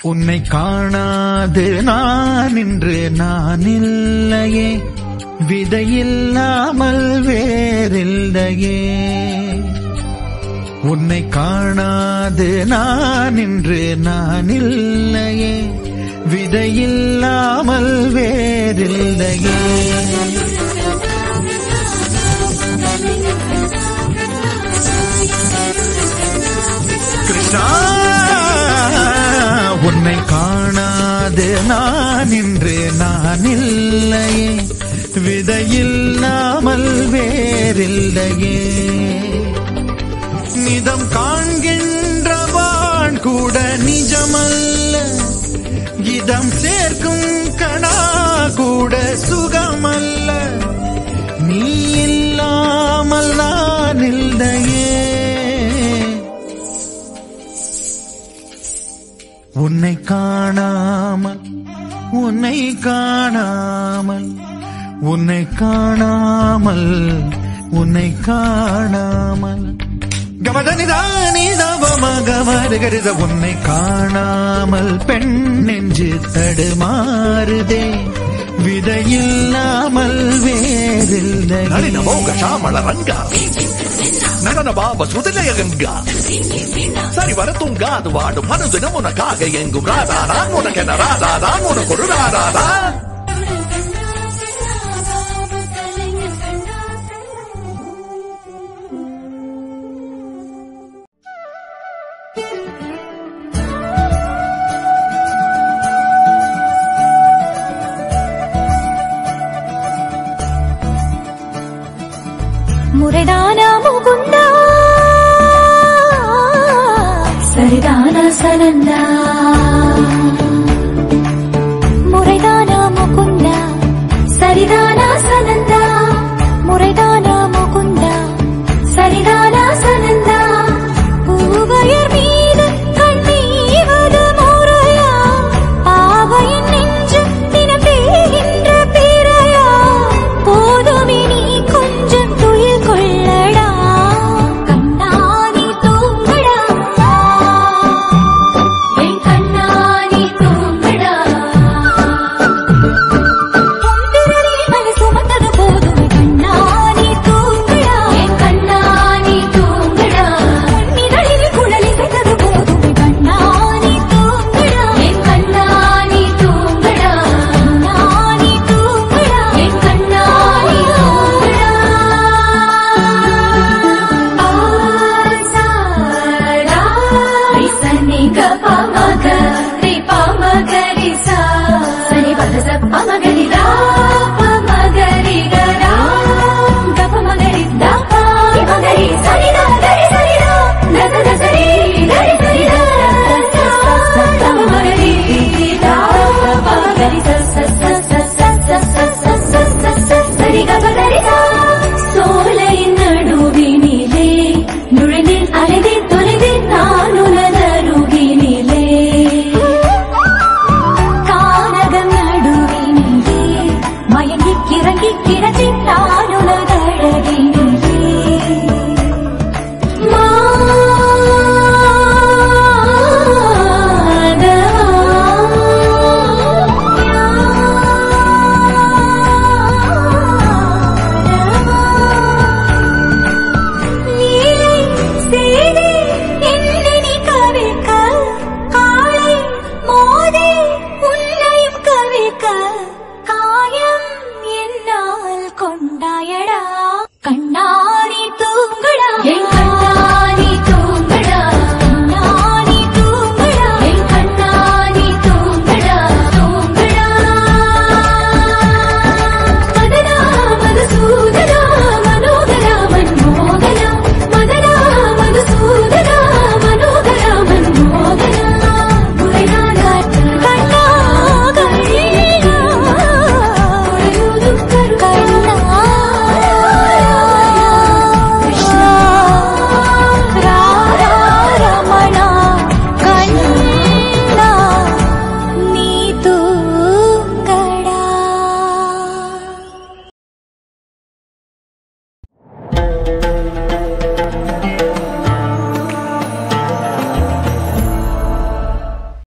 உன்னை காணாது நான் இன்று நான் இல்லையே, விதையில்லாமல் வேறில்லையே. உன்னை காணாது நான் இன்று நான் இல்லையே, விதையில்லாமல் வேறில்லையே. கிருஷ்ணா, உன்னை காணாது நான் இன்று நான் இல்லையே, விதையில்லாமல் வேறில்லையே. நிதம் காண்கின்றவான் கூட நிஜமல்ல, இதம் சேர்க்கும் கணா கூட சுகமல்ல. நீ இல்லாமல் நான் இல்லையே. உன்னை காணாமல் உன்னை காணாமல் உன்னை காணாமல் உன்னை காணாமல் கமதனிதானிதவமகமருகருத உன்னை காணாமல் பெண் நெஞ்சு தடுமாறுதே, விதையில்லாமல் வேறில்லை. நடன பாப சுதிலய கங்கா சரி வர தூங்காது வாடும் மனுதினம் உனக்காக எங்கும் ராதா. நான் உனக்கென ராதா, நான் உனக்கு ஒரு ராதா. முறைதானா முகுந்தா, சரிதானா சனந்தா. முறைதானா முகுந்தா, சரிதானா சனந்தா. முறைதானா முகுந்தா, சரிதானா சனந்தா. பூவையர் மீது கண்ணீவது முறையா, பாவையின் நெஞ்சு தினம் பேகின்ற பிறையா. போதுமே நீ கொஞ்சம் துயில் கொள்ளடா, கண்ணானி தூங்கடா, என் கண்ணானி தூங்கடா. பொன்பிரதி மலை சுமந்தது போதுமே, கண்ணானி தூங்கடா, என் கண்ணானி தூங்கடா. பொன்னிதழில் குழலி செய்தது போதுமே, கண்ணானி தூங்கடா, என் கண்ணானி தூங்கடா. கண்ணானி தூங்கடா, என் கண்ணானி தூங்கடா. ஆசாரா ரிசனி கபமக ரிபமகரிசா சனி பதச பமகரிரா பமகரிகரா கபமகரி தபா மகரி சரிதா கரி சரிதா நத சரி கரி சரிதா பமகரி தா பமகரி ச சரி கபகரிசா. சோலை நடுவினிலே நுழைந்தேன், அலைந்தேன், தொலைந்தேன் நான் உனதருகினிலே. கானகம் நடுவினிலே மயங்கி கிறங்கி கிடந்தேன் நான் உனதழகினிலே. கொண்டாயடா கண்ணாடி தூங்கடா, என் கண்ணாடி தூங்கடா. கண்ணாடி தூங்கடா, என் கண்ணாடி தூங்கடா. தூங்கடா மதனா மதுசூதனா மனோகரா மன்மோகனா. மதனா மதுசூதனா மனோகரா மன்மோகனா. முறைதானா கண்ணா கண்ணா உறையூதும் கருணா.